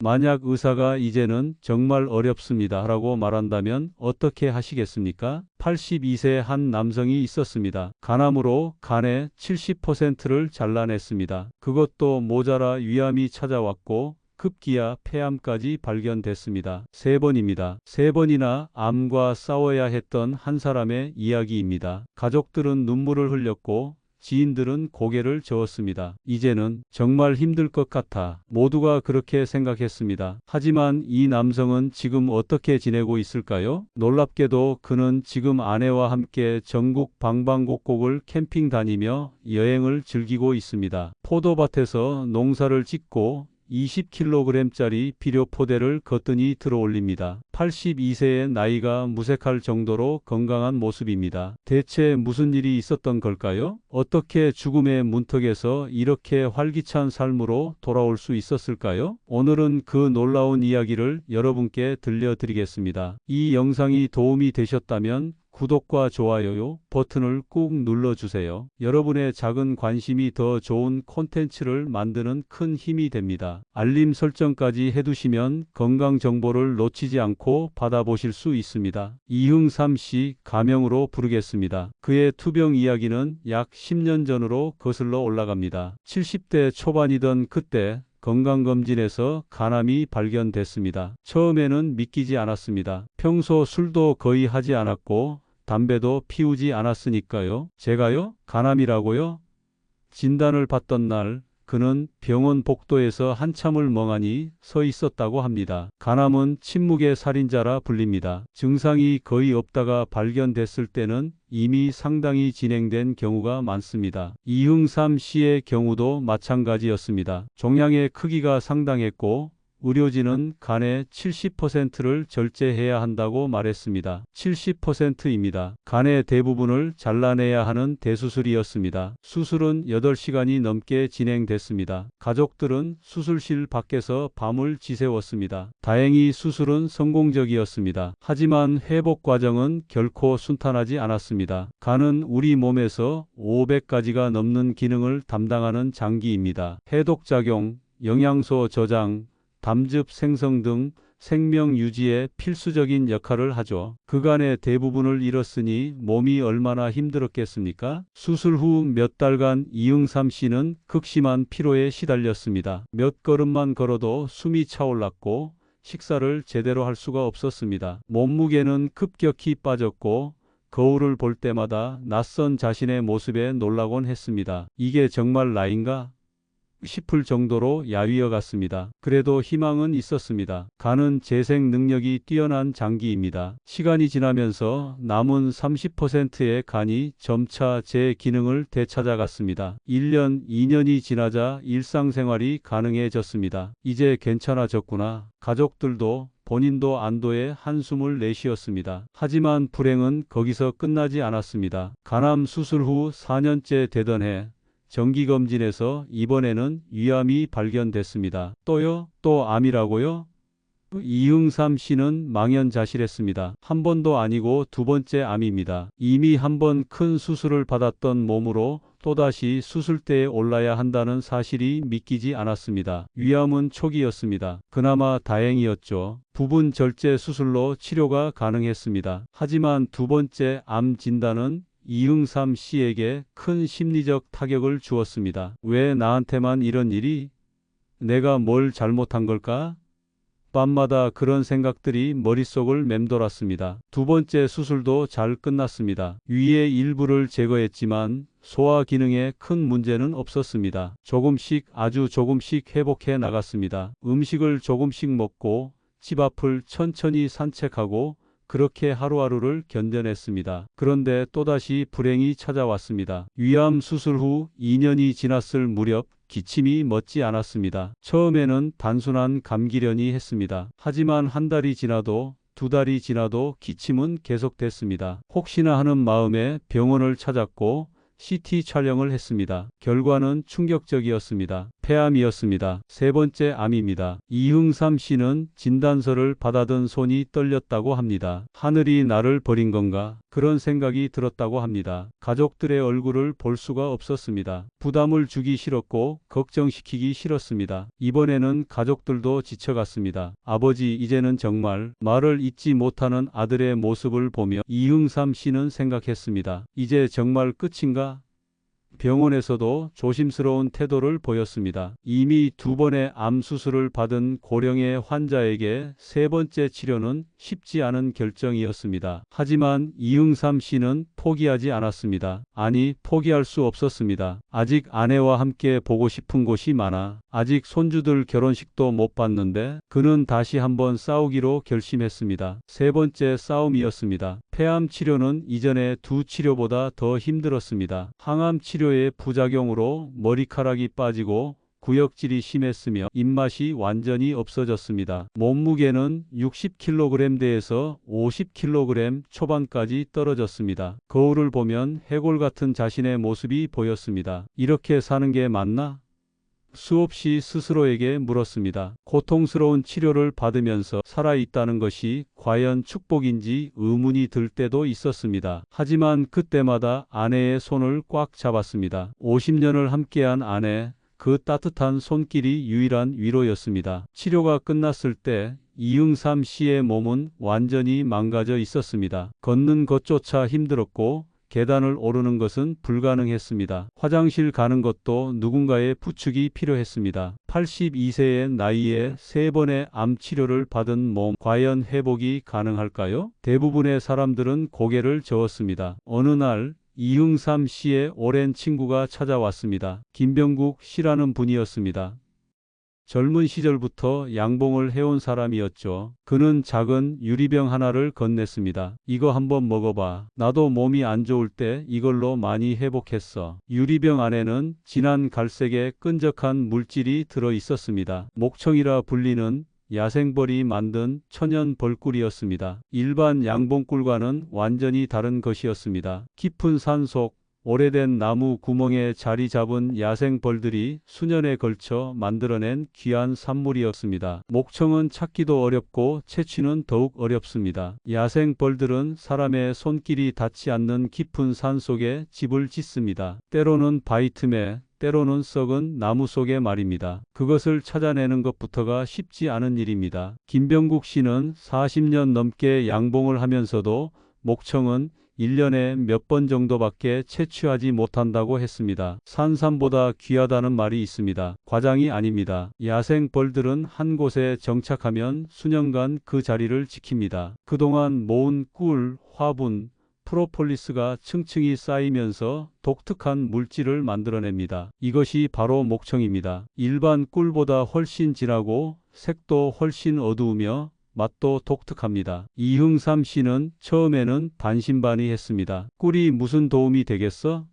만약 의사가 이제는 정말 어렵습니다 라고 말한다면 어떻게 하시겠습니까? 82세 한 남성이 있었습니다. 간암으로 간의 70%를 잘라냈습니다. 그것도 모자라 위암이 찾아왔고 급기야 폐암까지 발견됐습니다. 3번입니다. 3번이나 암과 싸워야 했던 한 사람의 이야기입니다. 가족들은 눈물을 흘렸고 지인들은 고개를 저었습니다. 이제는 정말 힘들 것 같아. 모두가 그렇게 생각했습니다. 하지만 이 남성은 지금 어떻게 지내고 있을까요? 놀랍게도 그는 지금 아내와 함께 전국 방방곡곡을 캠핑 다니며 여행을 즐기고 있습니다. 포도밭에서 농사를 짓고 20kg짜리 비료 포대를 거뜬히 들어올립니다. 82세의 나이가 무색할 정도로 건강한 모습입니다. 대체 무슨 일이 있었던 걸까요? 어떻게 죽음의 문턱에서 이렇게 활기찬 삶으로 돌아올 수 있었을까요? 오늘은 그 놀라운 이야기를 여러분께 들려드리겠습니다. 이 영상이 도움이 되셨다면 구독과 좋아요 버튼을 꾹 눌러주세요. 여러분의 작은 관심이 더 좋은 콘텐츠를 만드는 큰 힘이 됩니다. 알림 설정까지 해두시면 건강 정보를 놓치지 않고 받아보실 수 있습니다. 이흥삼 씨 가명으로 부르겠습니다. 그의 투병 이야기는 약 10년 전으로 거슬러 올라갑니다. 70대 초반이던 그때 건강검진에서 간암이 발견됐습니다. 처음에는 믿기지 않았습니다. 평소 술도 거의 하지 않았고 담배도 피우지 않았으니까요. 제가요? 간암이라고요? 진단을 받던 날 그는 병원 복도에서 한참을 멍하니 서 있었다고 합니다. 간암은 침묵의 살인자라 불립니다. 증상이 거의 없다가 발견됐을 때는 이미 상당히 진행된 경우가 많습니다. 이흥삼 씨의 경우도 마찬가지였습니다. 종양의 크기가 상당했고 의료진은 간의 70%를 절제해야 한다고 말했습니다. 70%입니다. 간의 대부분을 잘라내야 하는 대수술이었습니다. 수술은 8시간이 넘게 진행됐습니다. 가족들은 수술실 밖에서 밤을 지새웠습니다. 다행히 수술은 성공적이었습니다. 하지만 회복 과정은 결코 순탄하지 않았습니다. 간은 우리 몸에서 500가지가 넘는 기능을 담당하는 장기입니다. 해독작용, 영양소 저장, 담즙 생성 등 생명 유지에 필수적인 역할을 하죠. 그간의 대부분을 잃었으니 몸이 얼마나 힘들었겠습니까? 수술 후 몇 달간 이흥삼 씨는 극심한 피로에 시달렸습니다. 몇 걸음만 걸어도 숨이 차올랐고 식사를 제대로 할 수가 없었습니다. 몸무게는 급격히 빠졌고 거울을 볼 때마다 낯선 자신의 모습에 놀라곤 했습니다. 이게 정말 나인가? 싶을 정도로 야위어 갔습니다. 그래도 희망은 있었습니다. 간은 재생 능력이 뛰어난 장기입니다. 시간이 지나면서 남은 30%의 간이 점차 제 기능을 되찾아갔습니다. 1년, 2년이 지나자 일상생활이 가능해졌습니다. 이제 괜찮아졌구나. 가족들도 본인도 안도의 한숨을 내쉬었습니다. 하지만 불행은 거기서 끝나지 않았습니다. 간암 수술 후 4년째 되던 해 정기검진에서 이번에는 위암이 발견됐습니다. 또요? 또 암이라고요? 이흥삼 씨는 망연자실했습니다. 한 번도 아니고 두 번째 암입니다. 이미 한 번 큰 수술을 받았던 몸으로 또다시 수술대에 올라야 한다는 사실이 믿기지 않았습니다. 위암은 초기였습니다. 그나마 다행이었죠. 부분 절제 수술로 치료가 가능했습니다. 하지만 두 번째 암 진단은 이흥삼 씨에게 큰 심리적 타격을 주었습니다. 왜 나한테만 이런 일이? 내가 뭘 잘못한 걸까? 밤마다 그런 생각들이 머릿속을 맴돌았습니다. 두 번째 수술도 잘 끝났습니다. 위의 일부를 제거했지만 소화 기능에 큰 문제는 없었습니다. 조금씩 아주 조금씩 회복해 나갔습니다. 음식을 조금씩 먹고 집 앞을 천천히 산책하고 그렇게 하루하루를 견뎌냈습니다. 그런데 또다시 불행이 찾아왔습니다. 위암 수술 후 2년이 지났을 무렵 기침이 멎지 않았습니다. 처음에는 단순한 감기려니 했습니다. 하지만 한 달이 지나도 두 달이 지나도 기침은 계속됐습니다. 혹시나 하는 마음에 병원을 찾았고 CT 촬영을 했습니다. 결과는 충격적이었습니다. 폐암이었습니다. 세 번째 암입니다. 이흥삼 씨는 진단서를 받아든 손이 떨렸다고 합니다. 하늘이 나를 버린 건가? 그런 생각이 들었다고 합니다. 가족들의 얼굴을 볼 수가 없었습니다. 부담을 주기 싫었고 걱정시키기 싫었습니다. 이번에는 가족들도 지쳐갔습니다. 아버지, 이제는 정말 말을 잇지 못하는 아들의 모습을 보며 이흥삼 씨는 생각했습니다. 이제 정말 끝인가? 병원에서도 조심스러운 태도를 보였습니다. 이미 2번의 암 수술을 받은 고령의 환자에게 세 번째 치료는 쉽지 않은 결정이었습니다. 하지만 이흥삼 씨는 포기하지 않았습니다. 아니, 포기할 수 없었습니다. 아직 아내와 함께 보고 싶은 곳이 많아. 아직 손주들 결혼식도 못 봤는데 그는 다시 한번 싸우기로 결심했습니다. 세 번째 싸움이었습니다. 폐암 치료는 이전의 두 치료보다 더 힘들었습니다. 항암 치료의 부작용으로 머리카락이 빠지고 구역질이 심했으며 입맛이 완전히 없어졌습니다. 몸무게는 60kg대에서 50kg 초반까지 떨어졌습니다. 거울을 보면 해골 같은 자신의 모습이 보였습니다. 이렇게 사는 게 맞나? 수없이 스스로에게 물었습니다. 고통스러운 치료를 받으면서 살아있다는 것이 과연 축복인지 의문이 들 때도 있었습니다. 하지만 그때마다 아내의 손을 꽉 잡았습니다. 50년을 함께한 아내, 그 따뜻한 손길이 유일한 위로였습니다. 치료가 끝났을 때 이흥삼 씨의 몸은 완전히 망가져 있었습니다. 걷는 것조차 힘들었고 계단을 오르는 것은 불가능했습니다. 화장실 가는 것도 누군가의 부축이 필요했습니다. 82세의 나이에 3번의 암 치료를 받은 몸, 과연 회복이 가능할까요? 대부분의 사람들은 고개를 저었습니다. 어느 날 이흥삼 씨의 오랜 친구가 찾아왔습니다. 김병국 씨라는 분이었습니다. 젊은 시절부터 양봉을 해온 사람이었죠. 그는 작은 유리병 하나를 건넸습니다. 이거 한번 먹어봐. 나도 몸이 안 좋을 때 이걸로 많이 회복했어. 유리병 안에는 진한 갈색의 끈적한 물질이 들어 있었습니다. 목청이라 불리는 야생벌이 만든 천연 벌꿀이었습니다. 일반 양봉꿀과는 완전히 다른 것이었습니다. 깊은 산속 오래된 나무 구멍에 자리 잡은 야생벌들이 수년에 걸쳐 만들어낸 귀한 산물이었습니다. 목청은 찾기도 어렵고 채취는 더욱 어렵습니다. 야생벌들은 사람의 손길이 닿지 않는 깊은 산속에 집을 짓습니다. 때로는 바위틈에, 때로는 썩은 나무 속에 말입니다. 그것을 찾아내는 것부터가 쉽지 않은 일입니다. 김병국 씨는 40년 넘게 양봉을 하면서도 목청은 1년에 몇 번 정도밖에 채취하지 못한다고 했습니다. 산삼보다 귀하다는 말이 있습니다. 과장이 아닙니다. 야생 벌들은 한 곳에 정착하면 수년간 그 자리를 지킵니다. 그동안 모은 꿀, 화분, 프로폴리스가 층층이 쌓이면서 독특한 물질을 만들어냅니다. 이것이 바로 목청입니다. 일반 꿀보다 훨씬 진하고 색도 훨씬 어두우며 맛도 독특합니다. 이흥삼 씨는 처음에는 반신반의했습니다. 꿀이 무슨 도움이 되겠어?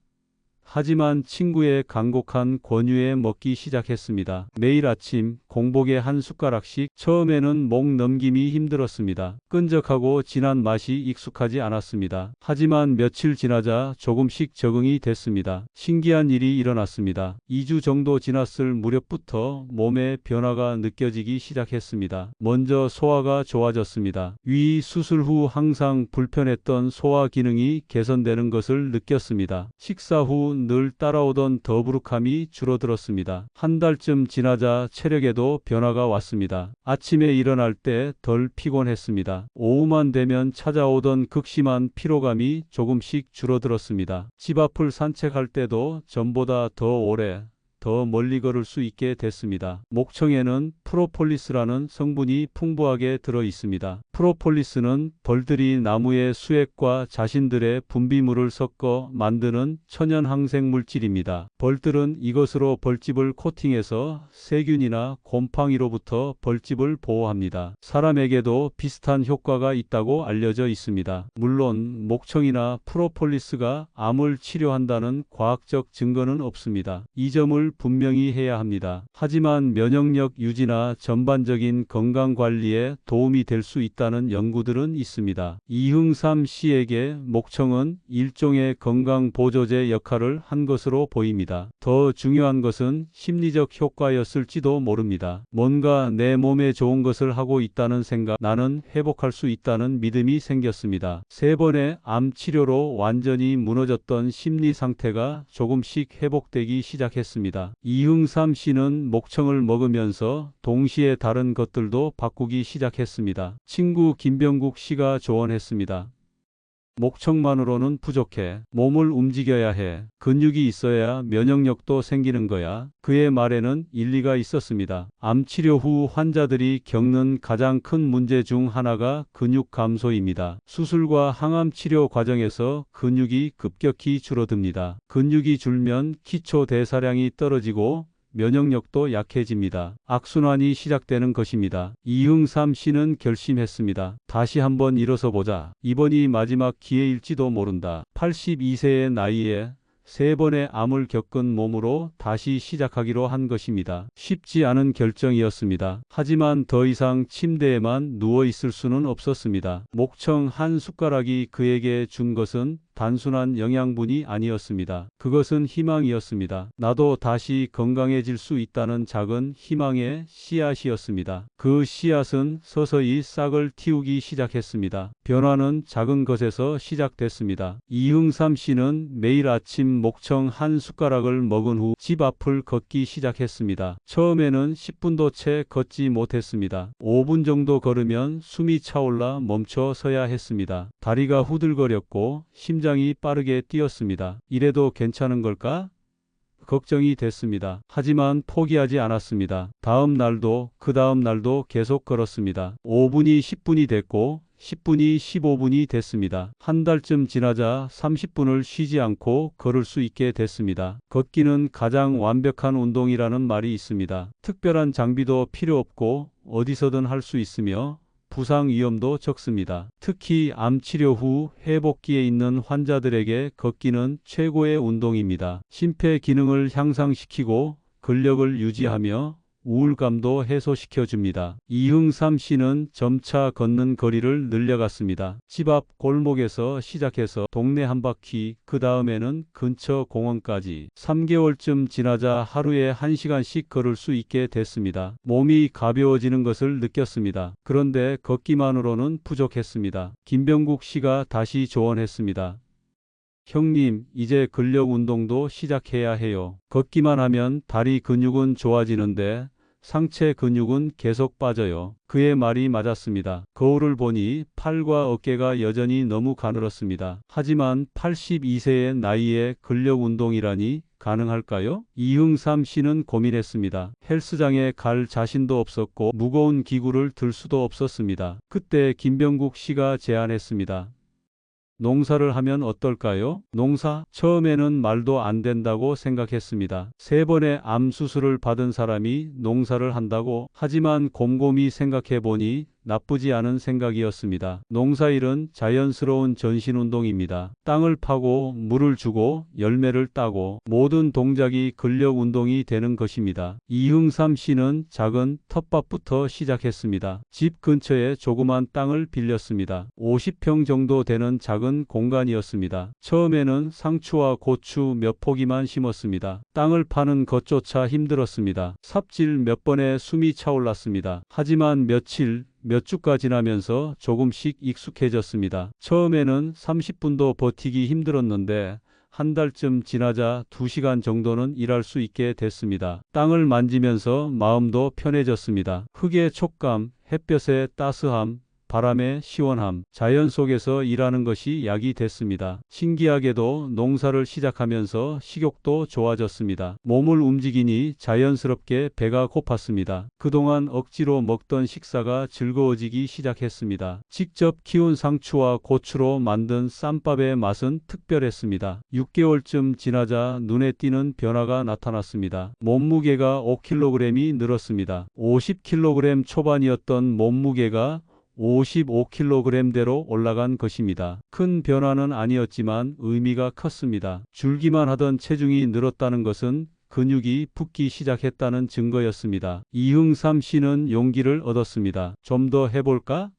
하지만 친구의 간곡한 권유에 먹기 시작했습니다. 매일 아침 공복에 한 숟가락씩. 처음에는 목 넘김이 힘들었습니다. 끈적하고 진한 맛이 익숙하지 않았습니다. 하지만 며칠 지나자 조금씩 적응이 됐습니다. 신기한 일이 일어났습니다. 2주 정도 지났을 무렵부터 몸에 변화가 느껴지기 시작했습니다. 먼저 소화가 좋아졌습니다. 위 수술 후 항상 불편했던 소화 기능이 개선되는 것을 느꼈습니다. 식사 후 늘 따라오던 더부룩함이 줄어들었습니다. 한 달쯤 지나자 체력에도 변화가 왔습니다. 아침에 일어날 때 덜 피곤했습니다. 오후만 되면 찾아오던 극심한 피로감이 조금씩 줄어들었습니다. 집 앞을 산책할 때도 전보다 더 오래, 더 멀리 걸을 수 있게 됐습니다. 목청에는 프로폴리스라는 성분이 풍부하게 들어 있습니다. 프로폴리스는 벌들이 나무의 수액과 자신들의 분비물을 섞어 만드는 천연 항생 물질입니다. 벌들은 이것으로 벌집을 코팅해서 세균이나 곰팡이로부터 벌집을 보호합니다. 사람에게도 비슷한 효과가 있다고 알려져 있습니다. 물론 목청이나 프로폴리스가 암을 치료한다는 과학적 증거는 없습니다. 이 점을 분명히 해야 합니다. 하지만 면역력 유지나 전반적인 건강 관리에 도움이 될 수 있다는 있다는 연구들은 있습니다. 이흥삼 씨에게 목청은 일종의 건강 보조제 역할을 한 것으로 보입니다. 더 중요한 것은 심리적 효과였을지도 모릅니다. 뭔가 내 몸에 좋은 것을 하고 있다는 생각, 나는 회복할 수 있다는 믿음이 생겼습니다. 3번의 암 치료로 완전히 무너졌던 심리 상태가 조금씩 회복되기 시작했습니다. 이흥삼 씨는 목청을 먹으면서 동시에 다른 것들도 바꾸기 시작했습니다. 친구 김병국 씨가 조언했습니다. 목청만으로는 부족해. 몸을 움직여야 해. 근육이 있어야 면역력도 생기는 거야. 그의 말에는 일리가 있었습니다. 암 치료 후 환자들이 겪는 가장 큰 문제 중 하나가 근육 감소입니다. 수술과 항암 치료 과정에서 근육이 급격히 줄어듭니다. 근육이 줄면 기초 대사량이 떨어지고 면역력도 약해집니다. 악순환이 시작되는 것입니다. 이흥삼 씨는 결심했습니다. 다시 한번 일어서 보자. 이번이 마지막 기회일지도 모른다. 82세의 나이에 3번의 암을 겪은 몸으로 다시 시작하기로 한 것입니다. 쉽지 않은 결정이었습니다. 하지만 더 이상 침대에만 누워 있을 수는 없었습니다. 목청 한 숟가락이 그에게 준 것은 단순한 영양분이 아니었습니다. 그것은 희망이었습니다. 나도 다시 건강해질 수 있다는 작은 희망의 씨앗이었습니다. 그 씨앗은 서서히 싹을 틔우기 시작했습니다. 변화는 작은 것에서 시작됐습니다. 이흥삼 씨는 매일 아침 목청 한 숟가락을 먹은 후 집 앞을 걷기 시작했습니다. 처음에는 10분도 채 걷지 못했습니다. 5분 정도 걸으면 숨이 차올라 멈춰 서야 했습니다. 다리가 후들거렸고 심장이 빠르게 뛰었습니다. 이래도 괜찮은 걸까? 걱정이 됐습니다. 하지만 포기하지 않았습니다. 다음 날도 그 다음 날도 계속 걸었습니다. 5분이 10분이 됐고 10분이 15분이 됐습니다. 한 달쯤 지나자 30분을 쉬지 않고 걸을 수 있게 됐습니다. 걷기는 가장 완벽한 운동이라는 말이 있습니다. 특별한 장비도 필요 없고 어디서든 할 수 있으며 부상 위험도 적습니다. 특히 암 치료 후 회복기에 있는 환자들에게 걷기는 최고의 운동입니다. 심폐 기능을 향상시키고 근력을 유지하며 우울감도 해소시켜줍니다. 이흥삼 씨는 점차 걷는 거리를 늘려갔습니다. 집 앞 골목에서 시작해서 동네 한 바퀴, 그 다음에는 근처 공원까지. 3개월쯤 지나자 하루에 1시간씩 걸을 수 있게 됐습니다. 몸이 가벼워지는 것을 느꼈습니다. 그런데 걷기만으로는 부족했습니다. 김병국 씨가 다시 조언했습니다. 형님, 이제 근력 운동도 시작해야 해요. 걷기만 하면 다리 근육은 좋아지는데 상체 근육은 계속 빠져요. 그의 말이 맞았습니다. 거울을 보니 팔과 어깨가 여전히 너무 가늘었습니다. 하지만 82세의 나이에 근력 운동이라니 가능할까요? 이흥삼 씨는 고민했습니다. 헬스장에 갈 자신도 없었고 무거운 기구를 들 수도 없었습니다. 그때 김병국 씨가 제안했습니다. 농사를 하면 어떨까요? 농사? 처음에는 말도 안 된다고 생각했습니다. 3번의 암 수술을 받은 사람이 농사를 한다고? 하지만 곰곰이 생각해보니 나쁘지 않은 생각이었습니다. 농사일은 자연스러운 전신운동입니다. 땅을 파고 물을 주고 열매를 따고 모든 동작이 근력 운동이 되는 것입니다. 이흥삼 씨는 작은 텃밭부터 시작했습니다. 집 근처에 조그만 땅을 빌렸습니다. 50평 정도 되는 작은 공간이었습니다. 처음에는 상추와 고추 몇 포기만 심었습니다. 땅을 파는 것조차 힘들었습니다. 삽질 몇 번에 숨이 차올랐습니다. 하지만 몇 주가 지나면서 조금씩 익숙해졌습니다. 처음에는 30분도 버티기 힘들었는데 한 달쯤 지나자 2시간 정도는 일할 수 있게 됐습니다. 땅을 만지면서 마음도 편해졌습니다. 흙의 촉감, 햇볕의 따스함, 바람의 시원함, 자연 속에서 일하는 것이 약이 됐습니다. 신기하게도 농사를 시작하면서 식욕도 좋아졌습니다. 몸을 움직이니 자연스럽게 배가 고팠습니다. 그동안 억지로 먹던 식사가 즐거워지기 시작했습니다. 직접 키운 상추와 고추로 만든 쌈밥의 맛은 특별했습니다. 6개월쯤 지나자 눈에 띄는 변화가 나타났습니다. 몸무게가 5kg이 늘었습니다. 50kg 초반이었던 몸무게가 55kg대로 올라간 것입니다. 큰 변화는 아니었지만 의미가 컸습니다. 줄기만 하던 체중이 늘었다는 것은 근육이 붙기 시작했다는 증거였습니다. 이흥삼 씨는 용기를 얻었습니다. 좀 더 해볼까?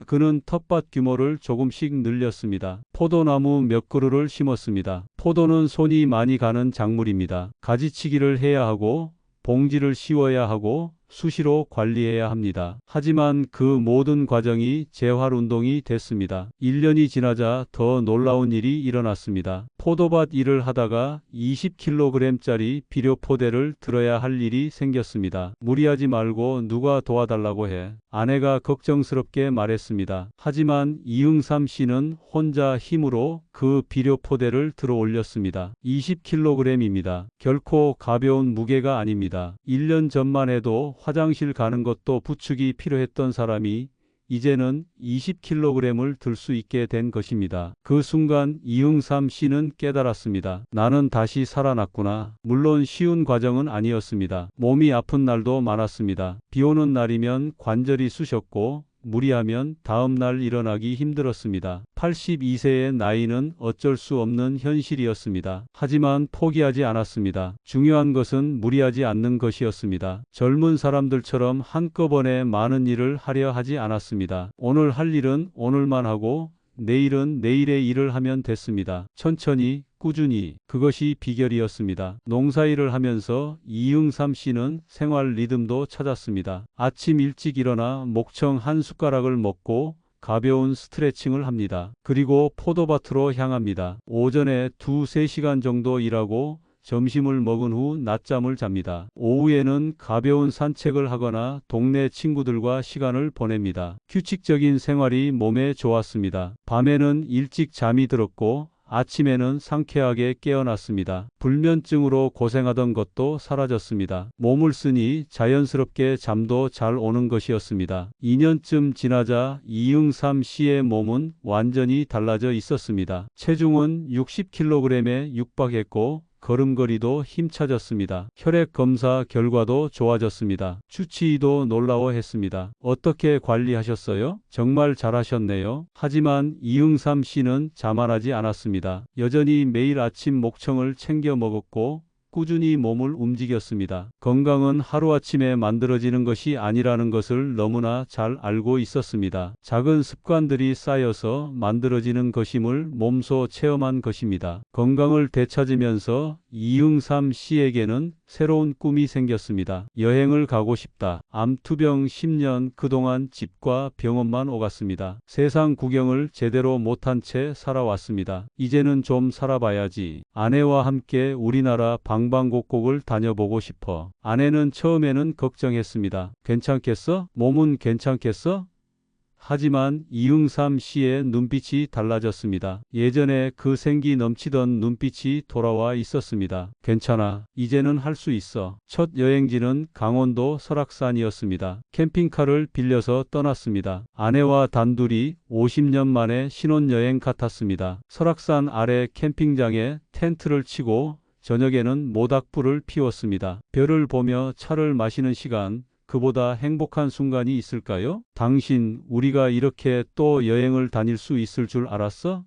그는 텃밭 규모를 조금씩 늘렸습니다. 포도나무 몇 그루를 심었습니다. 포도는 손이 많이 가는 작물입니다. 가지치기를 해야 하고 봉지를 씌워야 하고 수시로 관리해야 합니다. 하지만 그 모든 과정이 재활운동이 됐습니다. 1년이 지나자 더 놀라운 일이 일어났습니다. 포도밭 일을 하다가 20kg짜리 비료포대를 들어야 할 일이 생겼습니다. 무리하지 말고 누가 도와달라고 해. 아내가 걱정스럽게 말했습니다. 하지만 이응삼 씨는 혼자 힘으로 그 비료포대를 들어 올렸습니다. 20kg입니다. 결코 가벼운 무게가 아닙니다. 1년 전만 해도 화장실 가는 것도 부축이 필요했던 사람이 이제는 20kg을 들 수 있게 된 것입니다. 그 순간 이응삼 씨는 깨달았습니다. 나는 다시 살아났구나. 물론 쉬운 과정은 아니었습니다. 몸이 아픈 날도 많았습니다. 비 오는 날이면 관절이 쑤셨고 무리하면 다음 날 일어나기 힘들었습니다. 82세의 나이는 어쩔 수 없는 현실이었습니다. 하지만 포기하지 않았습니다. 중요한 것은 무리하지 않는 것이었습니다. 젊은 사람들처럼 한꺼번에 많은 일을 하려 하지 않았습니다. 오늘 할 일은 오늘만 하고 내일은 내일의 일을 하면 됐습니다. 천천히 꾸준히. 그것이 비결이었습니다. 농사일을 하면서 이응삼 씨는 생활 리듬도 찾았습니다. 아침 일찍 일어나 목청 한 숟가락을 먹고 가벼운 스트레칭을 합니다. 그리고 포도밭으로 향합니다. 오전에 2-3시간 정도 일하고 점심을 먹은 후 낮잠을 잡니다. 오후에는 가벼운 산책을 하거나 동네 친구들과 시간을 보냅니다. 규칙적인 생활이 몸에 좋았습니다. 밤에는 일찍 잠이 들었고 아침에는 상쾌하게 깨어났습니다. 불면증으로 고생하던 것도 사라졌습니다. 몸을 쓰니 자연스럽게 잠도 잘 오는 것이었습니다. 2년쯤 지나자 이응삼 씨의 몸은 완전히 달라져 있었습니다. 체중은 60kg에 육박했고 걸음걸이도 힘차졌습니다. 혈액 검사 결과도 좋아졌습니다. 수치도 놀라워했습니다. 어떻게 관리하셨어요? 정말 잘하셨네요. 하지만 이응삼 씨는 자만하지 않았습니다. 여전히 매일 아침 목청을 챙겨 먹었고 꾸준히 몸을 움직였습니다. 건강은 하루아침에 만들어지는 것이 아니라는 것을 너무나 잘 알고 있었습니다. 작은 습관들이 쌓여서 만들어지는 것임을 몸소 체험한 것입니다. 건강을 되찾으면서 이응삼 씨에게는 새로운 꿈이 생겼습니다. 여행을 가고 싶다. 암투병 10년 그동안 집과 병원만 오갔습니다. 세상 구경을 제대로 못한 채 살아왔습니다. 이제는 좀 살아봐야지. 아내와 함께 우리나라 방방곡곡을 다녀보고 싶어. 아내는 처음에는 걱정했습니다. 괜찮겠어? 몸은 괜찮겠어? 하지만 이응삼 씨의 눈빛이 달라졌습니다. 예전에 그 생기 넘치던 눈빛이 돌아와 있었습니다. 괜찮아. 이제는 할 수 있어. 첫 여행지는 강원도 설악산이었습니다. 캠핑카를 빌려서 떠났습니다. 아내와 단둘이 50년 만에 신혼여행 같았습니다. 설악산 아래 캠핑장에 텐트를 치고 저녁에는 모닥불을 피웠습니다. 별을 보며 차를 마시는 시간, 그보다 행복한 순간이 있을까요? 당신, 우리가 이렇게 또 여행을 다닐 수 있을 줄 알았어?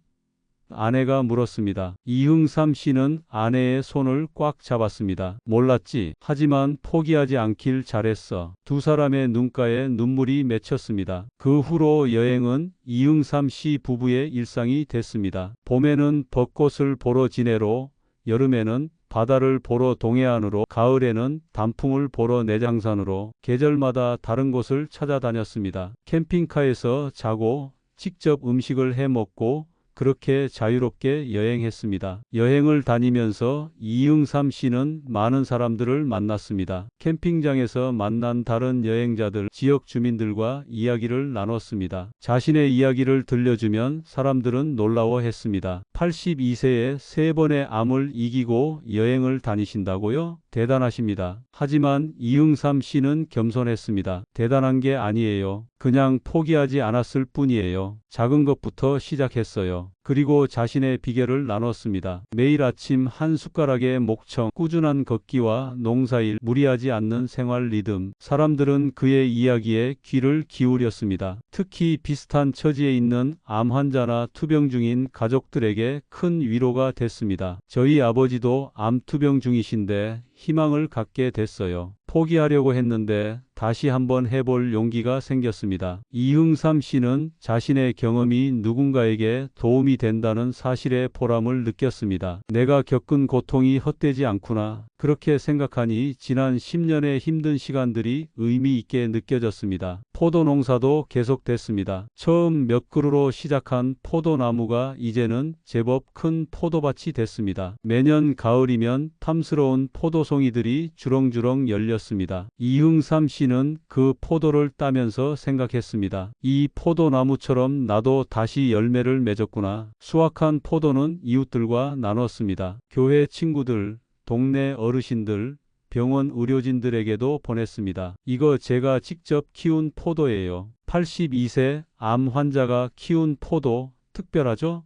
아내가 물었습니다. 이응삼 씨는 아내의 손을 꽉 잡았습니다. 몰랐지. 하지만 포기하지 않길 잘했어. 두 사람의 눈가에 눈물이 맺혔습니다. 그 후로 여행은 이응삼 씨 부부의 일상이 됐습니다. 봄에는 벚꽃을 보러 진해로, 여름에는 바다를 보러 동해안으로, 가을에는 단풍을 보러 내장산으로 계절마다 다른 곳을 찾아다녔습니다. 캠핑카에서 자고 직접 음식을 해 먹고 그렇게 자유롭게 여행했습니다. 여행을 다니면서 이응삼 씨는 많은 사람들을 만났습니다. 캠핑장에서 만난 다른 여행자들, 지역 주민들과 이야기를 나눴습니다. 자신의 이야기를 들려주면 사람들은 놀라워했습니다. 82세에 3번의 암을 이기고 여행을 다니신다고요? 대단하십니다. 하지만 이응삼 씨는 겸손했습니다. 대단한 게 아니에요. 그냥 포기하지 않았을 뿐이에요. 작은 것부터 시작했어요. 그리고 자신의 비결을 나눴습니다. 매일 아침 한 숟가락의 목청, 꾸준한 걷기와 농사일, 무리하지 않는 생활 리듬. 사람들은 그의 이야기에 귀를 기울였습니다. 특히 비슷한 처지에 있는 암 환자나 투병 중인 가족들에게 큰 위로가 됐습니다. 저희 아버지도 암 투병 중이신데 희망을 갖게 됐어요. 포기하려고 했는데 다시 한번 해볼 용기가 생겼습니다. 이흥삼 씨는 자신의 경험이 누군가에게 도움이 된다는 사실의 보람을 느꼈습니다. 내가 겪은 고통이 헛되지 않구나. 그렇게 생각하니 지난 10년의 힘든 시간들이 의미 있게 느껴졌습니다. 포도 농사도 계속됐습니다. 처음 몇 그루로 시작한 포도나무가 이제는 제법 큰 포도밭이 됐습니다. 매년 가을이면 탐스러운 포도송이들이 주렁주렁 열렸습니다. 이흥삼 씨는 그 포도를 따면서 생각했습니다. 이 포도나무처럼 나도 다시 열매를 맺었구나. 수확한 포도는 이웃들과 나눴습니다. 교회 친구들, 동네 어르신들, 병원 의료진들에게도 보냈습니다. 이거 제가 직접 키운 포도예요. 82세 암 환자가 키운 포도 특별하죠?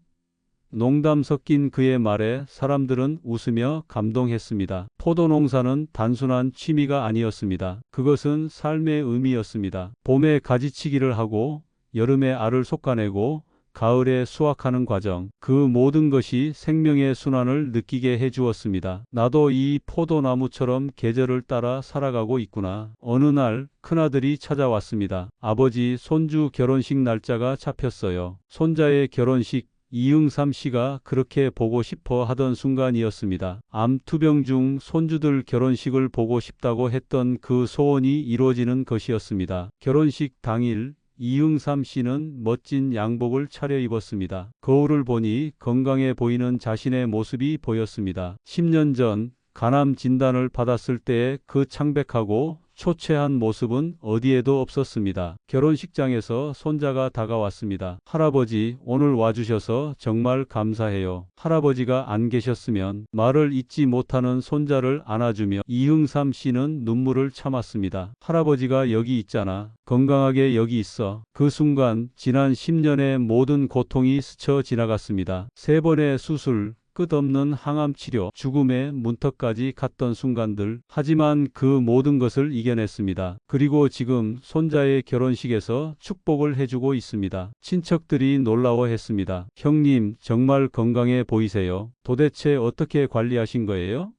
농담 섞인 그의 말에 사람들은 웃으며 감동했습니다. 포도 농사는 단순한 취미가 아니었습니다. 그것은 삶의 의미였습니다. 봄에 가지치기를 하고 여름에 알을 솎아내고 가을에 수확하는 과정, 그 모든 것이 생명의 순환을 느끼게 해주었습니다. 나도 이 포도나무처럼 계절을 따라 살아가고 있구나. 어느 날 큰아들이 찾아왔습니다. 아버지, 손주 결혼식 날짜가 잡혔어요. 손자의 결혼식, 이흥삼 씨가 그렇게 보고 싶어 하던 순간이었습니다. 암투병 중 손주들 결혼식을 보고 싶다고 했던 그 소원이 이루어지는 것이었습니다. 결혼식 당일 이흥삼 씨는 멋진 양복을 차려입었습니다. 거울을 보니 건강해 보이는 자신의 모습이 보였습니다. 10년 전 간암 진단을 받았을 때의 그 창백하고 초췌한 모습은 어디에도 없었습니다. 결혼식장에서 손자가 다가왔습니다. 할아버지, 오늘 와주셔서 정말 감사해요. 할아버지가 안 계셨으면 말을 잇지 못하는 손자를 안아주며 이흥삼 씨는 눈물을 참았습니다. 할아버지가 여기 있잖아. 건강하게 여기 있어. 그 순간 지난 10년의 모든 고통이 스쳐 지나갔습니다. 3번의 수술, 끝없는 항암 치료, 죽음의 문턱까지 갔던 순간들. 하지만 그 모든 것을 이겨냈습니다. 그리고 지금 손자의 결혼식에서 축복을 해주고 있습니다. 친척들이 놀라워했습니다. 형님, 정말 건강해 보이세요. 도대체 어떻게 관리하신 거예요?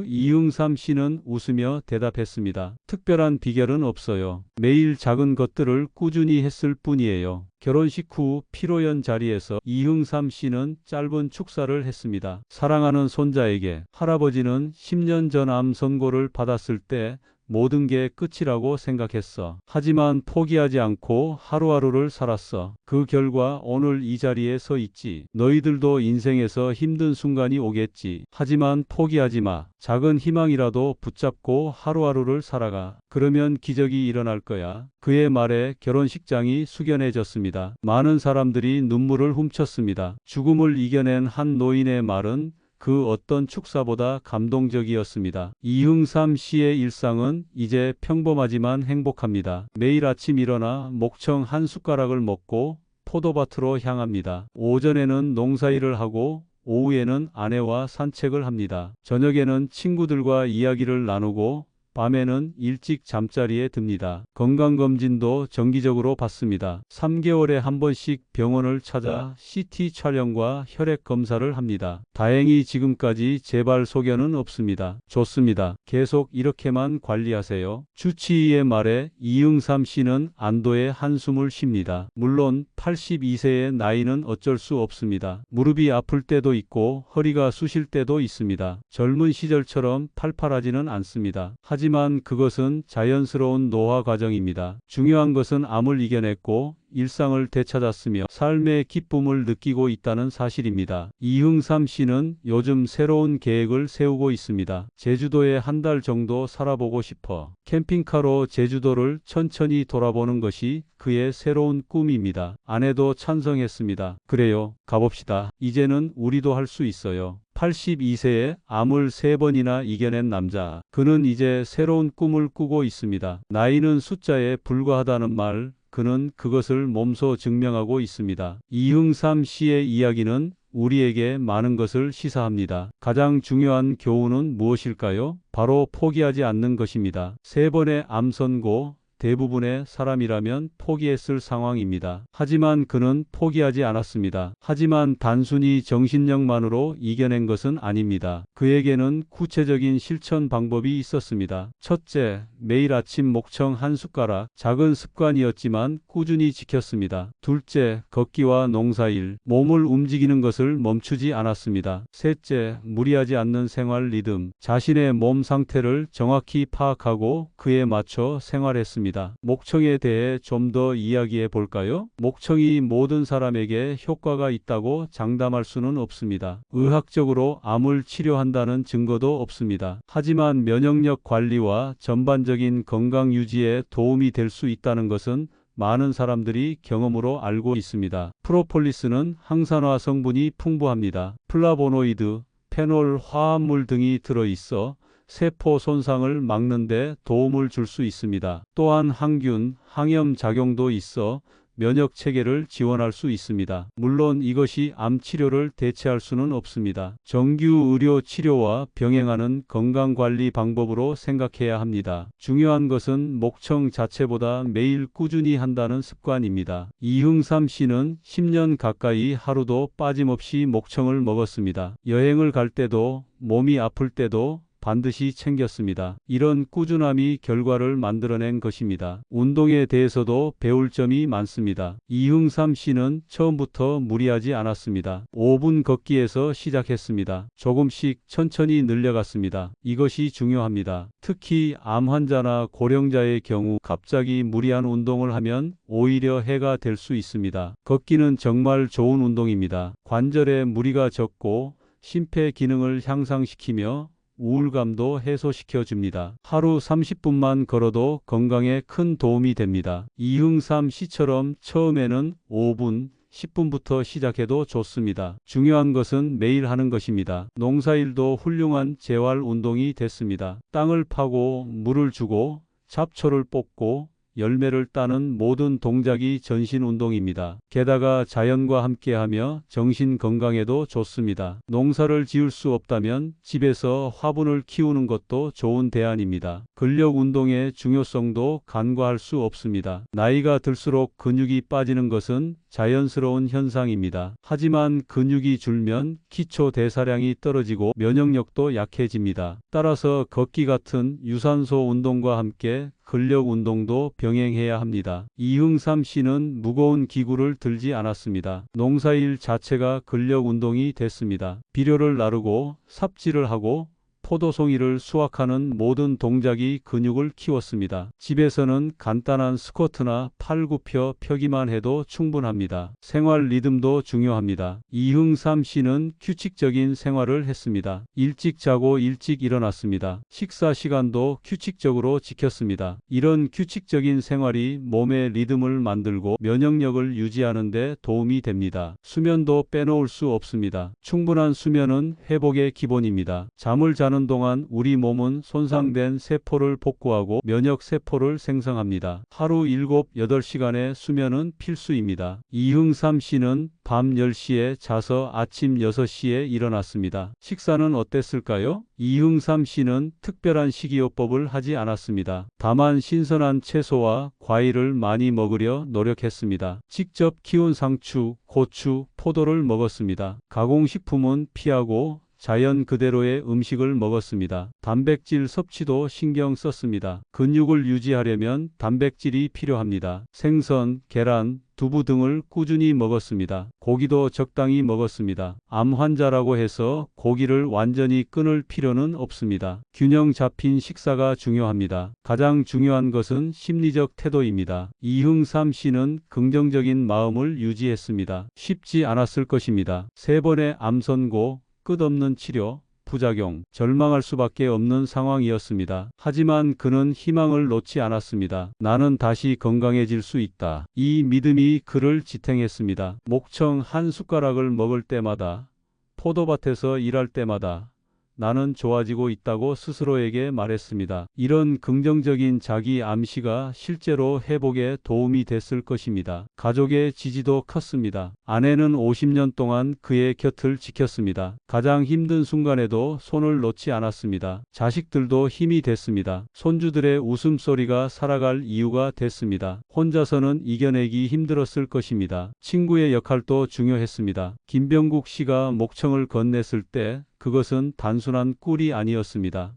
이흥삼 씨는 웃으며 대답했습니다. 특별한 비결은 없어요. 매일 작은 것들을 꾸준히 했을 뿐이에요. 결혼식 후 피로연 자리에서 이흥삼 씨는 짧은 축사를 했습니다. 사랑하는 손자에게, 할아버지는 10년 전 암 선고를 받았을 때 모든 게 끝이라고 생각했어. 하지만 포기하지 않고 하루하루를 살았어. 그 결과 오늘 이 자리에 서 있지. 너희들도 인생에서 힘든 순간이 오겠지. 하지만 포기하지 마. 작은 희망이라도 붙잡고 하루하루를 살아가. 그러면 기적이 일어날 거야. 그의 말에 결혼식장이 숙연해졌습니다. 많은 사람들이 눈물을 훔쳤습니다. 죽음을 이겨낸 한 노인의 말은 그 어떤 축사보다 감동적이었습니다. 이흥삼 씨의 일상은 이제 평범하지만 행복합니다. 매일 아침 일어나 목청 한 숟가락을 먹고 포도밭으로 향합니다. 오전에는 농사일을 하고 오후에는 아내와 산책을 합니다. 저녁에는 친구들과 이야기를 나누고 밤에는 일찍 잠자리에 듭니다. 건강검진도 정기적으로 받습니다. 3개월에 한 번씩 병원을 찾아 CT 촬영과 혈액 검사를 합니다. 다행히 지금까지 재발 소견은 없습니다. 좋습니다. 계속 이렇게만 관리하세요. 주치의의 말에 이흥삼 씨는 안도의 한숨을 쉽니다. 물론 82세의 나이는 어쩔 수 없습니다. 무릎이 아플 때도 있고 허리가 쑤실 때도 있습니다. 젊은 시절처럼 팔팔하지는 않습니다. 하지만 그것은 자연스러운 노화 과정입니다. 중요한 것은 암을 이겨냈고 일상을 되찾았으며 삶의 기쁨을 느끼고 있다는 사실입니다. 이흥삼 씨는 요즘 새로운 계획을 세우고 있습니다. 제주도에 한 달 정도 살아보고 싶어. 캠핑카로 제주도를 천천히 돌아보는 것이 그의 새로운 꿈입니다. 아내도 찬성했습니다. 그래요, 가봅시다. 이제는 우리도 할 수 있어요. 82세에 암을 3번이나 이겨낸 남자. 그는 이제 새로운 꿈을 꾸고 있습니다. 나이는 숫자에 불과하다는 말, 그는 그것을 몸소 증명하고 있습니다. 이흥삼 씨의 이야기는 우리에게 많은 것을 시사합니다. 가장 중요한 교훈은 무엇일까요? 바로 포기하지 않는 것입니다. 3번의 암 선고, 대부분의 사람이라면 포기했을 상황입니다. 하지만 그는 포기하지 않았습니다. 하지만 단순히 정신력만으로 이겨낸 것은 아닙니다. 그에게는 구체적인 실천 방법이 있었습니다. 첫째, 매일 아침 목청 한 숟가락, 작은 습관이었지만 꾸준히 지켰습니다. 둘째, 걷기와 농사일, 몸을 움직이는 것을 멈추지 않았습니다. 셋째, 무리하지 않는 생활 리듬, 자신의 몸 상태를 정확히 파악하고 그에 맞춰 생활했습니다. 목청에 대해 좀 더 이야기해 볼까요? 목청이 모든 사람에게 효과가 있다고 장담할 수는 없습니다. 의학적으로 암을 치료한다는 증거도 없습니다. 하지만 면역력 관리와 전반적인 건강 유지에 도움이 될 수 있다는 것은 많은 사람들이 경험으로 알고 있습니다. 프로폴리스는 항산화 성분이 풍부합니다. 플라보노이드, 페놀 화합물 등이 들어있어 세포 손상을 막는 데 도움을 줄 수 있습니다. 또한 항균, 항염 작용도 있어 면역 체계를 지원할 수 있습니다. 물론 이것이 암 치료를 대체할 수는 없습니다. 정규 의료 치료와 병행하는 건강관리 방법으로 생각해야 합니다. 중요한 것은 목청 자체보다 매일 꾸준히 한다는 습관입니다. 이흥삼 씨는 10년 가까이 하루도 빠짐없이 목청을 먹었습니다. 여행을 갈 때도 몸이 아플 때도 반드시 챙겼습니다. 이런 꾸준함이 결과를 만들어낸 것입니다. 운동에 대해서도 배울 점이 많습니다. 이흥삼 씨는 처음부터 무리하지 않았습니다. 5분 걷기에서 시작했습니다. 조금씩 천천히 늘려갔습니다. 이것이 중요합니다. 특히 암 환자나 고령자의 경우 갑자기 무리한 운동을 하면 오히려 해가 될 수 있습니다. 걷기는 정말 좋은 운동입니다. 관절에 무리가 적고 심폐 기능을 향상시키며 우울감도 해소시켜 줍니다. 하루 30분만 걸어도 건강에 큰 도움이 됩니다. 이흥삼 씨처럼 처음에는 5분, 10분부터 시작해도 좋습니다. 중요한 것은 매일 하는 것입니다. 농사일도 훌륭한 재활 운동이 됐습니다. 땅을 파고 물을 주고 잡초를 뽑고 열매를 따는 모든 동작이 전신 운동입니다. 게다가 자연과 함께하며 정신 건강에도 좋습니다. 농사를 지을 수 없다면 집에서 화분을 키우는 것도 좋은 대안입니다. 근력 운동의 중요성도 간과할 수 없습니다. 나이가 들수록 근육이 빠지는 것은 자연스러운 현상입니다. 하지만 근육이 줄면 기초 대사량이 떨어지고 면역력도 약해집니다. 따라서 걷기 같은 유산소 운동과 함께 근력 운동도 병행해야 합니다. 이흥삼 씨는 무거운 기구를 들지 않았습니다. 농사일 자체가 근력 운동이 됐습니다. 비료를 나르고 삽질을 하고 포도송이를 수확하는 모든 동작이 근육을 키웠습니다. 집에서는 간단한 스쿼트나 팔굽혀 펴기만 해도 충분합니다. 생활 리듬도 중요합니다. 이흥삼 씨는 규칙적인 생활을 했습니다. 일찍 자고 일찍 일어났습니다. 식사 시간도 규칙적으로 지켰습니다. 이런 규칙적인 생활이 몸의 리듬을 만들고 면역력을 유지하는 데 도움이 됩니다. 수면도 빼놓을 수 없습니다. 충분한 수면은 회복의 기본입니다. 잠을 자는 동안 우리 몸은 손상된 세포를 복구하고 면역 세포를 생성합니다. 하루 7, 8시간의 수면은 필수입니다. 이흥삼 씨는 밤 10시에 자서 아침 6시에 일어났습니다. 식사는 어땠을까요? 이흥삼 씨는 특별한 식이요법을 하지 않았습니다. 다만 신선한 채소와 과일을 많이 먹으려 노력했습니다. 직접 키운 상추, 고추, 포도를 먹었습니다. 가공식품은 피하고 자연 그대로의 음식을 먹었습니다. 단백질 섭취도 신경 썼습니다. 근육을 유지하려면 단백질이 필요합니다. 생선, 계란, 두부 등을 꾸준히 먹었습니다. 고기도 적당히 먹었습니다. 암 환자라고 해서 고기를 완전히 끊을 필요는 없습니다. 균형 잡힌 식사가 중요합니다. 가장 중요한 것은 심리적 태도입니다. 이흥삼 씨는 긍정적인 마음을 유지했습니다. 쉽지 않았을 것입니다. 3번의 암 선고, 끝없는 치료, 부작용, 절망할 수밖에 없는 상황이었습니다. 하지만 그는 희망을 놓지 않았습니다. 나는 다시 건강해질 수 있다. 이 믿음이 그를 지탱했습니다. 목청 한 숟가락을 먹을 때마다, 포도밭에서 일할 때마다, 나는 좋아지고 있다고 스스로에게 말했습니다. 이런 긍정적인 자기 암시가 실제로 회복에 도움이 됐을 것입니다. 가족의 지지도 컸습니다. 아내는 50년 동안 그의 곁을 지켰습니다. 가장 힘든 순간에도 손을 놓지 않았습니다. 자식들도 힘이 됐습니다. 손주들의 웃음소리가 살아갈 이유가 됐습니다. 혼자서는 이겨내기 힘들었을 것입니다. 친구의 역할도 중요했습니다. 김병국 씨가 목청을 건넸을 때 그것은 단순한 꿀이 아니었습니다.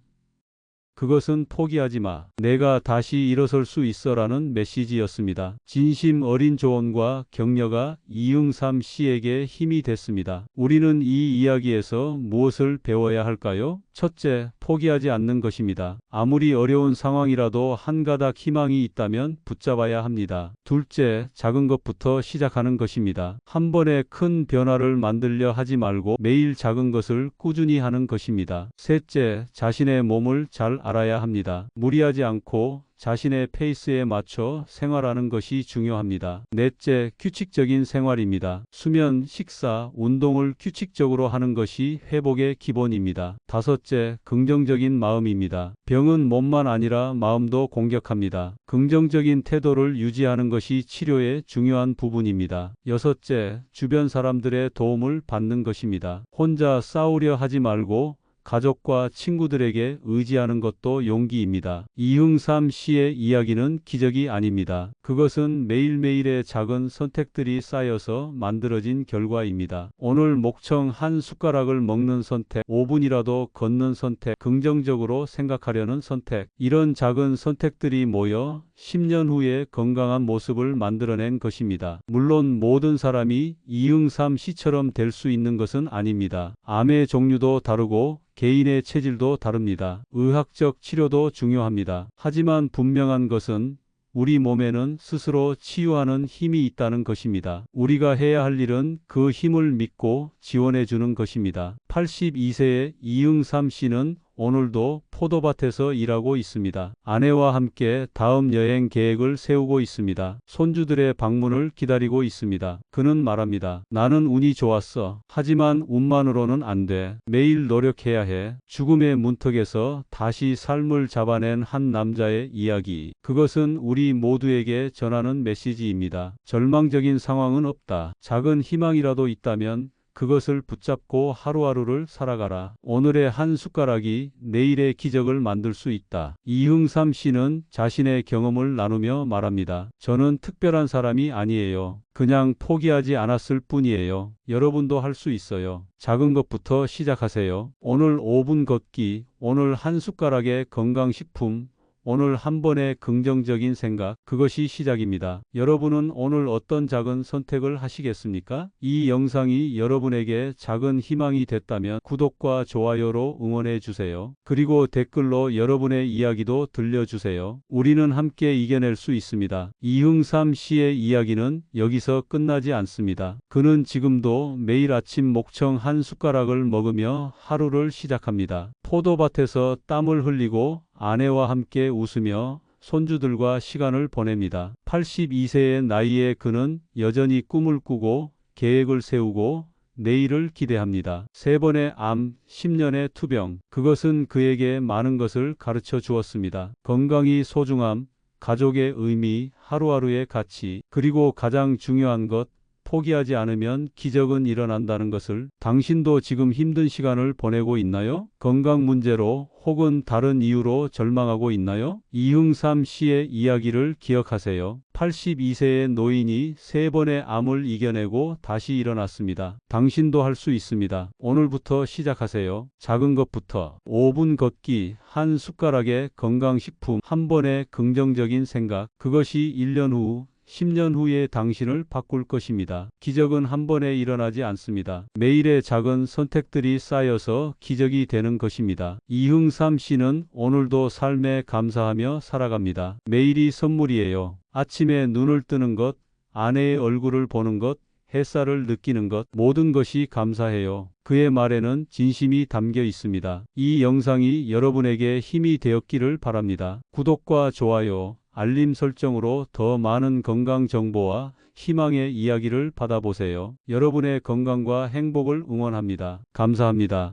그것은 포기하지 마. 내가 다시 일어설 수 있어라는 메시지였습니다. 진심 어린 조언과 격려가 이응삼 씨에게 힘이 됐습니다. 우리는 이 이야기에서 무엇을 배워야 할까요? 첫째, 포기하지 않는 것입니다. 아무리 어려운 상황이라도 한 가닥 희망이 있다면 붙잡아야 합니다. 둘째, 작은 것부터 시작하는 것입니다. 한 번에 큰 변화를 만들려 하지 말고 매일 작은 것을 꾸준히 하는 것입니다. 셋째, 자신의 몸을 잘 알아야 합니다. 무리하지 않고 자신의 페이스에 맞춰 생활하는 것이 중요합니다. 넷째, 규칙적인 생활입니다. 수면, 식사, 운동을 규칙적으로 하는 것이 회복의 기본입니다. 다섯째, 긍정적인 마음입니다. 병은 몸만 아니라 마음도 공격합니다. 긍정적인 태도를 유지하는 것이 치료의 중요한 부분입니다. 여섯째, 주변 사람들의 도움을 받는 것입니다. 혼자 싸우려 하지 말고 가족과 친구들에게 의지하는 것도 용기입니다. 이응삼 씨의 이야기는 기적이 아닙니다. 그것은 매일매일의 작은 선택들이 쌓여서 만들어진 결과입니다. 오늘 목청 한 숟가락을 먹는 선택, 5분이라도 걷는 선택, 긍정적으로 생각하려는 선택, 이런 작은 선택들이 모여 10년 후에 건강한 모습을 만들어낸 것입니다. 물론 모든 사람이 이응삼 씨처럼 될 수 있는 것은 아닙니다. 암의 종류도 다르고 개인의 체질도 다릅니다. 의학적 치료도 중요합니다. 하지만 분명한 것은 우리 몸에는 스스로 치유하는 힘이 있다는 것입니다. 우리가 해야 할 일은 그 힘을 믿고 지원해 주는 것입니다. 82세의 이응삼 씨는 오늘도 포도밭에서 일하고 있습니다. 아내와 함께 다음 여행 계획을 세우고 있습니다. 손주들의 방문을 기다리고 있습니다. 그는 말합니다. 나는 운이 좋았어. 하지만 운만으로는 안 돼. 매일 노력해야 해. 죽음의 문턱에서 다시 삶을 잡아낸 한 남자의 이야기. 그것은 우리 모두에게 전하는 메시지입니다. 절망적인 상황은 없다. 작은 희망이라도 있다면 그것을 붙잡고 하루하루를 살아가라. 오늘의 한 숟가락이 내일의 기적을 만들 수 있다. 이응삼 씨는 자신의 경험을 나누며 말합니다. 저는 특별한 사람이 아니에요. 그냥 포기하지 않았을 뿐이에요. 여러분도 할 수 있어요. 작은 것부터 시작하세요. 오늘 5분 걷기, 오늘 한 숟가락의 건강식품, 오늘 한 번의 긍정적인 생각, 그것이 시작입니다. 여러분은 오늘 어떤 작은 선택을 하시겠습니까? 이 영상이 여러분에게 작은 희망이 됐다면 구독과 좋아요로 응원해 주세요. 그리고 댓글로 여러분의 이야기도 들려주세요. 우리는 함께 이겨낼 수 있습니다. 이응삼 씨의 이야기는 여기서 끝나지 않습니다. 그는 지금도 매일 아침 목청 한 숟가락을 먹으며 하루를 시작합니다. 포도밭에서 땀을 흘리고 아내와 함께 웃으며 손주들과 시간을 보냅니다. 82세의 나이에 그는 여전히 꿈을 꾸고 계획을 세우고 내일을 기대합니다. 3번의 암, 10년의 투병. 그것은 그에게 많은 것을 가르쳐 주었습니다. 건강이 소중함, 가족의 의미, 하루하루의 가치, 그리고 가장 중요한 것, 포기하지 않으면 기적은 일어난다는 것을. 당신도 지금 힘든 시간을 보내고 있나요? 건강 문제로 혹은 다른 이유로 절망하고 있나요? 이응삼 씨의 이야기를 기억하세요. 82세의 노인이 3번의 암을 이겨내고 다시 일어났습니다. 당신도 할 수 있습니다. 오늘부터 시작하세요. 작은 것부터 5분 걷기, 한 숟가락의 건강식품, 한 번의 긍정적인 생각, 그것이 1년 후 10년 후에 당신을 바꿀 것입니다. 기적은 한 번에 일어나지 않습니다. 매일의 작은 선택들이 쌓여서 기적이 되는 것입니다. 이응삼 씨는 오늘도 삶에 감사하며 살아갑니다. 매일이 선물이에요. 아침에 눈을 뜨는 것, 아내의 얼굴을 보는 것, 햇살을 느끼는 것, 모든 것이 감사해요. 그의 말에는 진심이 담겨 있습니다. 이 영상이 여러분에게 힘이 되었기를 바랍니다. 구독과 좋아요, 알림 설정으로 더 많은 건강 정보와 희망의 이야기를 받아보세요. 여러분의 건강과 행복을 응원합니다. 감사합니다.